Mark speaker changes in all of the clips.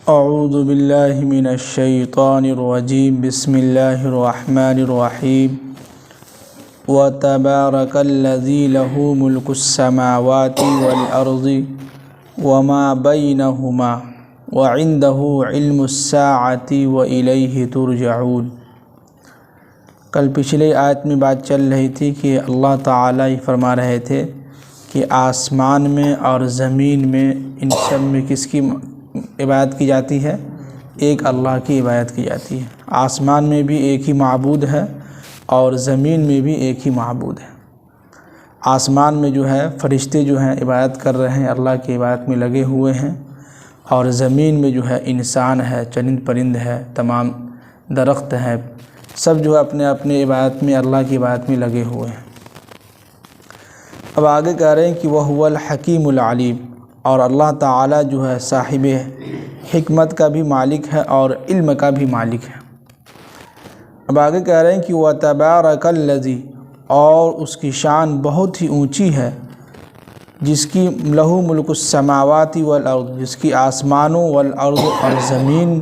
Speaker 1: اعوذ باللہ من الشیطان الرجیم بسم اللہ الرحمن الرحیم وتبارک الذی لہ ملک السماوات والارض وما بینہما وعندہ علم الساعۃ والیہ ترجعون۔ کل پچھلے آیت میں بات چل رہی تھی کہ اللہ تعالیٰ یہ فرما رہے تھے کہ آسمان میں اور زمین میں ان سب میں کس کی عبادت کی جاتی ہے؟ ایک اللہ کی عبادت کی جاتی ہے۔ آسمان میں بھی ایک ہی معبود ہے اور زمین میں بھی ایک ہی معبود ہے۔ آسمان میں جو ہے فرشتے جو ہیں عبادت کر رہے ہیں، اللہ کی عبادت میں لگے ہوئے ہیں، اور زمین میں جو ہے انسان ہے، چرند پرند ہے، تمام درخت ہیں، سب جو ہے اپنے اپنے عبادت میں اللہ کی عبادت میں لگے ہوئے ہیں۔ اب آگے کہہ رہے ہیں کہ وَهُوَ الْحَكِيمُ الْعَلِيمُ، اور اللہ تعالیٰ جو ہے صاحب حکمت کا بھی مالک ہے اور علم کا بھی مالک ہے۔ اب آگے کہہ رہے ہیں کہ وَتَبَارَكَ الَّذِي، اور اس کی شان بہت ہی اونچی ہے، جس کی لہو ملک السماوات والارض، جس کی آسمانوں والارض اور زمین،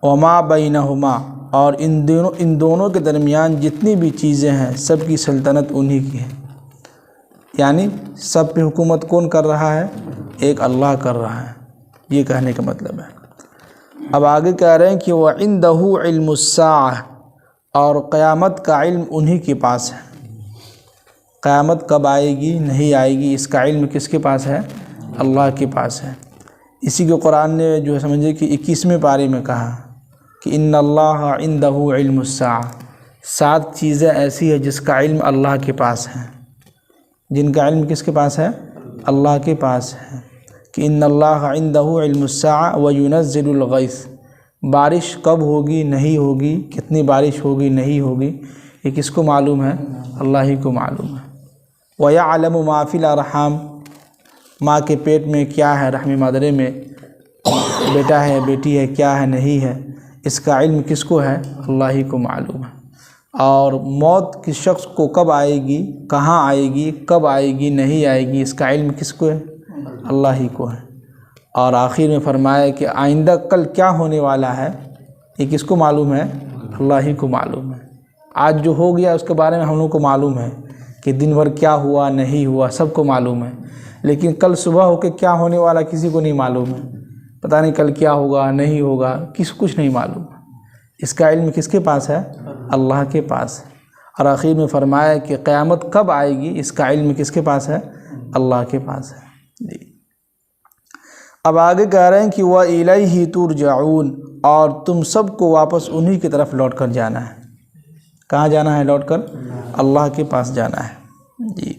Speaker 1: وما بینہما، اور ان دونوں کے درمیان جتنی بھی چیزیں ہیں سب کی سلطنت انہی کی ہے۔ یعنی سب پہ حکومت کون کر رہا ہے؟ ایک اللہ کر رہا ہے، یہ کہنے کا مطلب ہے۔ اب آگے کہہ رہے ہیں کہ وَعِنْدَهُ عِلْمُ السَّاعَةِ، اور قیامت کا علم انہی کے پاس ہے۔ قیامت کب آئے گی نہیں آئے گی اس کا علم کس کے پاس ہے؟ اللہ کے پاس ہے۔ اسی کو قرآن نے جو ہے سمجھے کہ 21ویں پارے میں کہا کہ ان اللہ عندہ علم الساعہ، 7 چیزیں ایسی ہیں جس کا علم اللہ کے پاس ہے۔ جن کا علم کس کے پاس ہے؟ اللہ کے پاس ہے۔ کہ ان اللہ عندہ علم الساعہ وینزل الغیث، بارش کب ہوگی نہیں ہوگی، کتنی بارش ہوگی نہیں ہوگی، یہ کس کو معلوم ہے؟ اللہ ہی کو معلوم ہے۔ ویعلم ما فی الارحام، ماں کے پیٹ میں کیا ہے، رحم مادرے میں بیٹا ہے بیٹی ہے کیا ہے نہیں ہے، اس کا علم کس کو ہے؟ اللہ ہی کو معلوم ہے۔ اور موت کس شخص کو کب آئے گی، کہاں آئے گی، کب آئے گی نہیں آئے گی، اس کا علم کس کو ہے؟ اللہ ہی کو ہے۔ اور آخر میں فرمایا کہ آئندہ کل کیا ہونے والا ہے یہ کس کو معلوم ہے؟ اللہ ہی کو معلوم ہے۔ آج جو ہو گیا اس کے بارے میں ہم لوگوں کو معلوم ہے کہ دن بھر کیا ہوا نہیں ہوا، سب کو معلوم ہے، لیکن کل صبح ہو کے کیا ہونے والا کسی کو نہیں معلوم ہے۔ پتہ نہیں کل کیا ہوگا نہیں ہوگا، کچھ نہیں معلوم ہے۔ اس کا علم کس کے پاس ہے؟ اللہ کے پاس ہے۔ اور آخر میں فرمایا کہ قیامت کب آئے گی اس کا علم کس کے پاس ہے؟ اللہ کے پاس ہے۔ جی اب آگے کہہ رہے ہیں کہ وَإِلَيْهِ تُرْجَعُونَ، اور تم سب کو واپس انہی کی طرف لوٹ کر جانا ہے۔ کہاں جانا ہے لوٹ کر؟ اللہ کے پاس جانا ہے۔ جی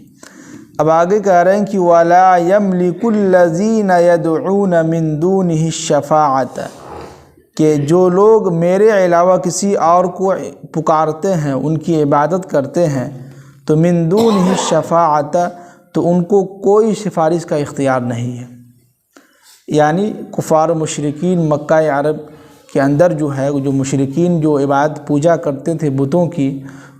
Speaker 1: اب آگے کہہ رہے ہیں کہ وَلَا يَمْلِكُ الَّذِينَ يَدْعُونَ مِن دُونِهِ الشَّفَاعَةَ، کہ جو لوگ میرے علاوہ کسی اور کو پکارتے ہیں، ان کی عبادت کرتے ہیں، تو من دونہ الشفاعۃ، تو ان کو کوئی سفارش کا اختیار نہیں ہے۔ یعنی کفار و مشرکین مکہ عرب کے اندر جو ہے، جو مشرکین جو عبادت پوجا کرتے تھے بتوں کی،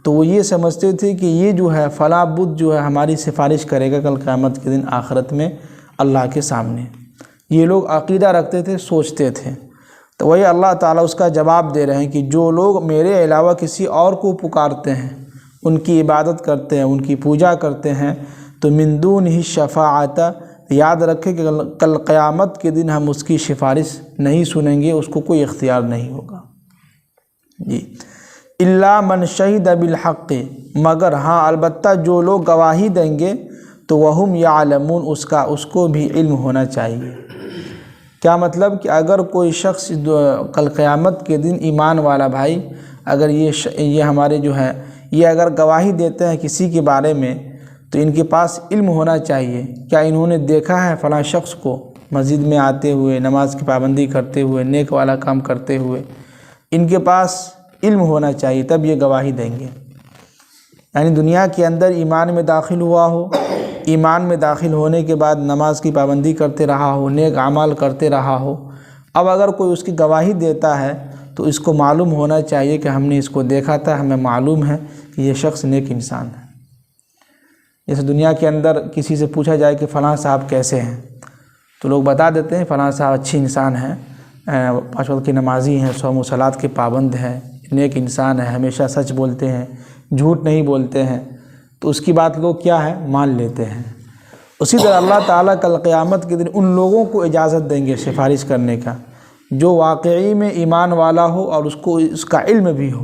Speaker 1: تو وہ یہ سمجھتے تھے کہ یہ جو ہے فلاں بت جو ہے ہماری سفارش کرے گا کل قیامت کے دن آخرت میں اللہ کے سامنے۔ یہ لوگ عقیدہ رکھتے تھے، سوچتے تھے۔ تو وہی اللہ تعالیٰ اس کا جواب دے رہے ہیں کہ جو لوگ میرے علاوہ کسی اور کو پکارتے ہیں، ان کی عبادت کرتے ہیں، ان کی پوجا کرتے ہیں، تو من دونہ الشفاعۃ، یاد رکھے کہ کل قیامت کے دن ہم اس کی سفارش نہیں سنیں گے، اس کو کوئی اختیار نہیں ہوگا۔ جی الا من شہد بالحق، مگر ہاں البتہ جو لوگ گواہی دیں گے تو وہم یعلمون، اس کو بھی علم ہونا چاہیے۔ کیا مطلب کہ اگر کوئی شخص کل قیامت کے دن ایمان والا بھائی اگر یہ ہمارے جو ہے یہ اگر گواہی دیتے ہیں کسی کے بارے میں، تو ان کے پاس علم ہونا چاہیے۔ کیا انہوں نے دیکھا ہے فلاں شخص کو مسجد میں آتے ہوئے، نماز کی پابندی کرتے ہوئے، نیک والا کام کرتے ہوئے؟ ان کے پاس علم ہونا چاہیے، تب یہ گواہی دیں گے۔ یعنی دنیا کے اندر ایمان میں داخل ہوا ہو، ایمان میں داخل ہونے کے بعد نماز کی پابندی کرتے رہا ہو، نیک اعمال کرتے رہا ہو، اب اگر کوئی اس کی گواہی دیتا ہے تو اس کو معلوم ہونا چاہیے کہ ہم نے اس کو دیکھا تھا، ہمیں معلوم ہے کہ یہ شخص نیک انسان ہے۔ جیسے دنیا کے اندر کسی سے پوچھا جائے کہ فلاں صاحب کیسے ہیں، تو لوگ بتا دیتے ہیں فلاں صاحب اچھی انسان ہیں، 5 وقت کی نمازی ہیں، صوم و صلات کے پابند ہیں، نیک انسان ہیں، ہمیشہ سچ بولتے ہیں، جھوٹ نہیں بولتے ہیں، تو اس کی بات لوگ کیا ہے مان لیتے ہیں۔ اسی طرح اللہ تعالیٰ کل قیامت کے دن ان لوگوں کو اجازت دیں گے سفارش کرنے کا جو واقعی میں ایمان والا ہو اور اس کو اس کا علم بھی ہو،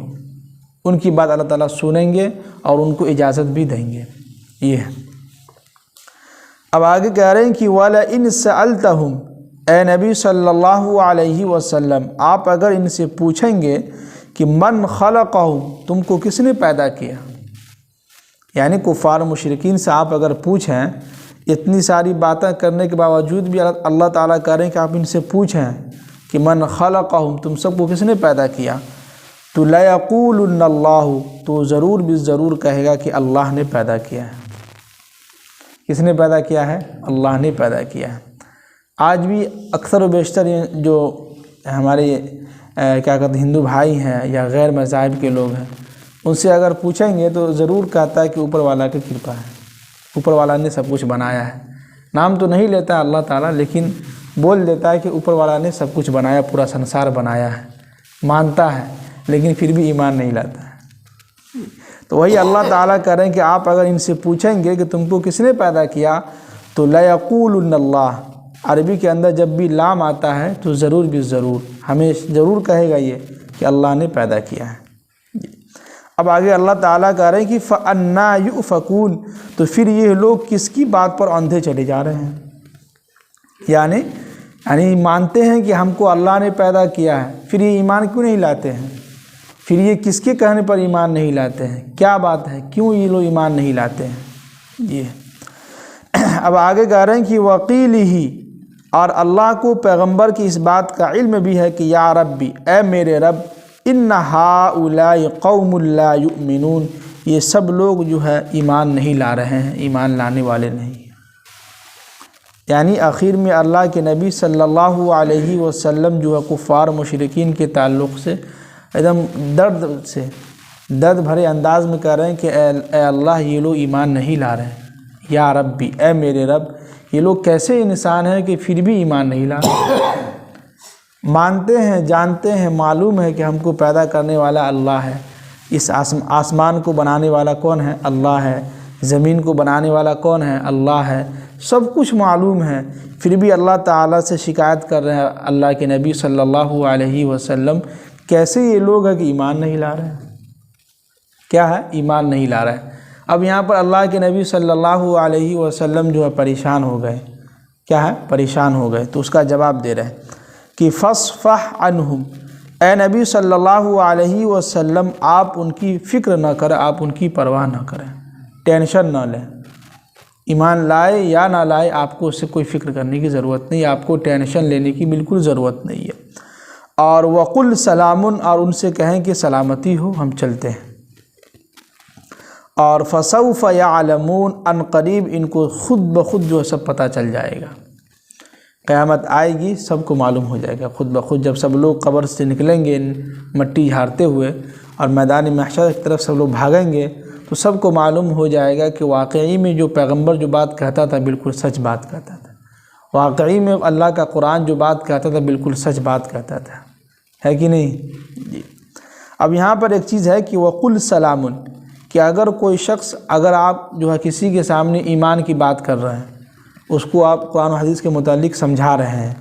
Speaker 1: ان کی بات اللہ تعالیٰ سنیں گے اور ان کو اجازت بھی دیں گے۔ یہ ہے۔ اب آگے کہہ رہے ہیں کہ وَلَئِن سَأَلْتَهُمْ، اے نبی صلی اللہ علیہ وسلم آپ اگر ان سے پوچھیں گے کہ من خلقہ، تم کو کس نے پیدا کیا، یعنی کفار مشرکین سے آپ اگر پوچھیں، اتنی ساری باتیں کرنے کے باوجود بھی اللہ تعالیٰ کہہ رہے ہیں کہ آپ ان سے پوچھیں کہ من خلقہم، تم سب کو کس نے پیدا کیا، تو لَيَقُولُنَّ اللَّهُ، تو ضرور بھی ضرور کہے گا کہ اللہ نے پیدا کیا ہے۔ کس نے پیدا کیا ہے؟ اللہ نے پیدا کیا ہے۔ آج بھی اکثر و بیشتر جو ہمارے کیا کہتے ہیں ہندو بھائی ہیں یا غیر مذاہب کے لوگ ہیں، ان سے اگر پوچھیں گے تو ضرور کہتا ہے کہ اوپر والا کی کرپا ہے، اوپر والا نے سب کچھ بنایا ہے۔ نام تو نہیں لیتا ہے اللہ تعالیٰ، لیکن بول دیتا ہے کہ اوپر والا نے سب کچھ بنایا، پورا سنسار بنایا ہے، مانتا ہے لیکن پھر بھی ایمان نہیں لاتا ہے۔ تو وہی اللہ تعالیٰ کہہ رہے ہیں کہ آپ اگر ان سے پوچھیں گے کہ تم کو کس نے پیدا کیا، تو لَيَقُولُنَّ اللَّهُ، عربی کے اندر جب بھی لام آتا ہے تو ضرور بھی ضرور، ہمیں ضرور کہے گا یہ کہ اللہ نے پیدا کیا ہے۔ اب آگے اللہ تعالیٰ کہہ رہے ہیں کہ فَأَنَّا يُؤْفَكُونَ، تو پھر یہ لوگ کس کی بات پر اندھے چلے جا رہے ہیں، یعنی مانتے ہیں کہ ہم کو اللہ نے پیدا کیا ہے، پھر یہ ایمان کیوں نہیں لاتے ہیں، پھر یہ کس کے کہنے پر ایمان نہیں لاتے ہیں، کیا بات ہے، کیوں یہ لوگ ایمان نہیں لاتے ہیں۔ یہ اب آگے کہہ رہے ہیں کہ وَقِيلِهِ، اور اللہ کو پیغمبر کی اس بات کا علم بھی ہے کہ یا ربی، اے میرے رب، ان ہؤلاء قوم لا یؤمنون، یہ سب لوگ جو ہے ایمان نہیں لا رہے ہیں، ایمان لانے والے نہیں ہیں۔ یعنی آخر میں اللہ کے نبی صلی اللہ علیہ وسلم جو ہے کفار مشرکین کے تعلق سے ایک دم درد بھرے انداز میں کہہ رہے ہیں کہ اے اللہ یہ لوگ ایمان نہیں لا رہے ہیں، یا ربی، اے میرے رب، یہ لوگ کیسے انسان ہیں کہ پھر بھی ایمان نہیں لا رہے، مانتے ہیں، جانتے ہیں، معلوم ہے کہ ہم کو پیدا کرنے والا اللہ ہے، اس آسمان کو بنانے والا کون ہے؟ اللہ ہے، زمین کو بنانے والا کون ہے؟ اللہ ہے، سب کچھ معلوم ہے، پھر بھی اللہ تعالیٰ سے شکایت کر رہے ہیں اللہ کے نبی صلی اللہ علیہ وسلم، کیسے یہ لوگ ہیں کہ ایمان نہیں لا رہے ہیں، کیا ہے؟ ایمان نہیں لا رہے ہیں۔ اب یہاں پر اللہ کے نبی صلی اللہ علیہ وسلم جو ہے پریشان ہو گئے، کیا ہے؟ پریشان ہو گئے، تو اس کا جواب دے رہے ہیں کہ فَاصْفَحْ عَنْهُمْ، اے نبی صلی اللہ علیہ وسلم آپ ان کی فکر نہ کریں، آپ ان کی پرواہ نہ کریں، ٹینشن نہ لیں، ایمان لائے یا نہ لائے آپ کو اس سے کوئی فکر کرنے کی ضرورت نہیں، آپ کو ٹینشن لینے کی بالکل ضرورت نہیں ہے۔ اور وَقُلْ سَلَامٌ، اور ان سے کہیں کہ سلامتی ہو، ہم چلتے ہیں۔ اور فَسَوْفَ يَعْلَمُونَ، ان قریب ان کو خود بخود جو ہے سب پتہ چل جائے گا، قیامت آئے گی سب کو معلوم ہو جائے گا خود بخود، جب سب لوگ قبر سے نکلیں گے مٹی جھاڑتے ہوئے اور میدان محشر کی طرف سب لوگ بھاگیں گے، تو سب کو معلوم ہو جائے گا کہ واقعی میں جو پیغمبر جو بات کہتا تھا بالکل سچ بات کہتا تھا، واقعی میں اللہ کا قرآن جو بات کہتا تھا بالکل سچ بات کہتا تھا، ہے کہ نہیں؟ جی۔ اب یہاں پر ایک چیز ہے کہ وَقُلْ سَلَامٌ، کہ اگر کوئی شخص، اگر آپ جو ہے کسی کے سامنے ایمان کی بات کر رہے ہیں، اس کو آپ قرآن و حدیث کے متعلق سمجھا رہے ہیں،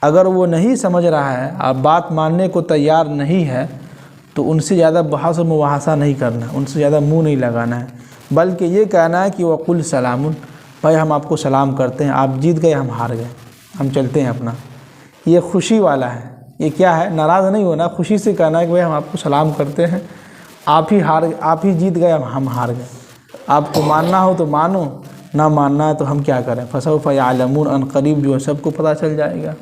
Speaker 1: اگر وہ نہیں سمجھ رہا ہے، آپ بات ماننے کو تیار نہیں ہے، تو ان سے زیادہ بحث و مباحثہ نہیں کرنا، ان سے زیادہ منہ نہیں لگانا ہے، بلکہ یہ کہنا ہے کہ وَقُلْ سَلَامٌ، بھائی ہم آپ کو سلام کرتے ہیں، آپ جیت گئے، ہم ہار گئے، ہم چلتے ہیں اپنا۔ یہ خوشی والا ہے، یہ کیا ہے؟ ناراض نہیں ہونا، خوشی سے کہنا ہے کہ بھائی ہم آپ کو سلام کرتے ہیں، آپ ہی جیت گئے، ہم ہار گئے، آپ کو ماننا ہو تو مانو، نہ ماننا ہے تو ہم کیا کریں؟ فَسَوْفَ يَعْلَمُونَ، ان قریب جو ہے سب کو پتہ چل جائے گا،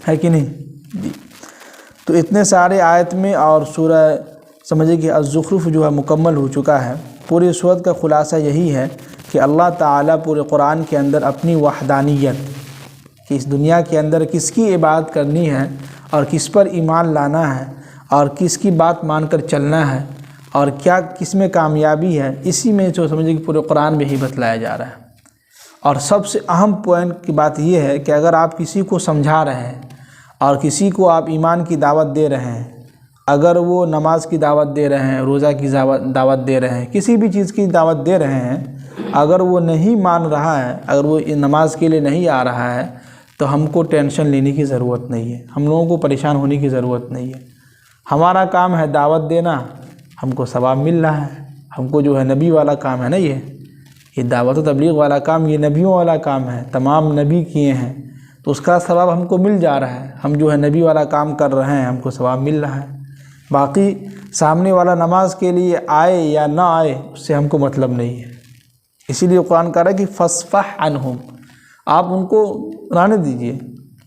Speaker 1: ہے کہ نہیں؟ جی۔ تو اتنے سارے آیت میں، اور سورہ سمجھے کہ الزخرف جو ہے مکمل ہو چکا ہے۔ پوری سورت کا خلاصہ یہی ہے کہ اللہ تعالیٰ پورے قرآن کے اندر اپنی وحدانیت، کہ اس دنیا کے اندر کس کی عبادت کرنی ہے اور کس پر ایمان لانا ہے اور کس کی بات مان کر چلنا ہے اور کیا کس میں کامیابی ہے، اسی میں جو سمجھے کہ پورے قرآن میں ہی بتلایا جا رہا ہے۔ اور سب سے اہم پوائنٹ کی بات یہ ہے کہ اگر آپ کسی کو سمجھا رہے ہیں اور کسی کو آپ ایمان کی دعوت دے رہے ہیں، اگر وہ نماز کی دعوت دے رہے ہیں، روزہ کی دعوت دے رہے ہیں، کسی بھی چیز کی دعوت دے رہے ہیں، اگر وہ نہیں مان رہا ہے، اگر وہ نماز کے لیے نہیں آ رہا ہے، تو ہم کو ٹینشن لینے کی ضرورت نہیں ہے، ہم لوگوں کو پریشان ہونے کی ضرورت نہیں ہے۔ ہمارا کام ہے دعوت دینا، ہم کو ثواب مل رہا ہے۔ ہم کو جو ہے نبی والا کام ہے نا، یہ دعوت و تبلیغ والا کام، یہ نبیوں والا کام ہے، تمام نبی کیے ہیں، تو اس کا ثواب ہم کو مل جا رہا ہے۔ ہم جو ہے نبی والا کام کر رہے ہیں، ہم کو ثواب مل رہا ہے۔ باقی سامنے والا نماز کے لیے آئے یا نہ آئے، اس سے ہم کو مطلب نہیں ہے۔ اسی لیے قرآن کہہ رہا ہے کہ فَاصْفَحْ عَنْهُمْ، آپ ان کو رہنے دیجئے،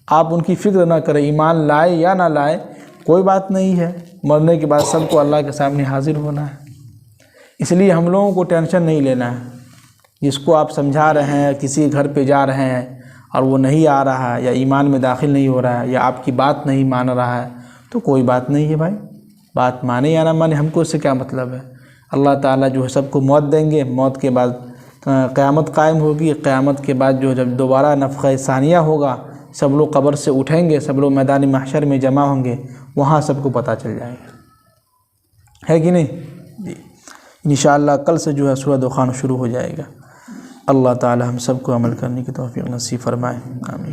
Speaker 1: آپ ان کی فکر نہ کریں، ایمان لائے یا نہ لائے کوئی بات نہیں ہے، مرنے کے بعد سب کو اللہ کے سامنے حاضر ہونا ہے۔ اس لیے ہم لوگوں کو ٹینشن نہیں لینا ہے۔ جس کو آپ سمجھا رہے ہیں، کسی گھر پہ جا رہے ہیں اور وہ نہیں آ رہا ہے، یا ایمان میں داخل نہیں ہو رہا ہے، یا آپ کی بات نہیں مان رہا ہے، تو کوئی بات نہیں ہے بھائی، بات مانے یا نہ مانے، ہم کو اس سے کیا مطلب ہے۔ اللہ تعالیٰ جو ہے سب کو موت دیں گے، موت کے بعد قیامت قائم ہوگی، قیامت کے بعد جو جب دوبارہ نفخہ ثانیہ ہوگا، سب لوگ قبر سے اٹھیں گے، سب لوگ میدان محشر میں جمع ہوں گے، وہاں سب کو پتہ چل جائے گا، ہے کہ نہیں؟ جی انشاءاللہ کل سے جو ہے سورہ دخان شروع ہو جائے گا۔ اللہ تعالی ہم سب کو عمل کرنے کی توفیق نصیب فرمائے، آمین۔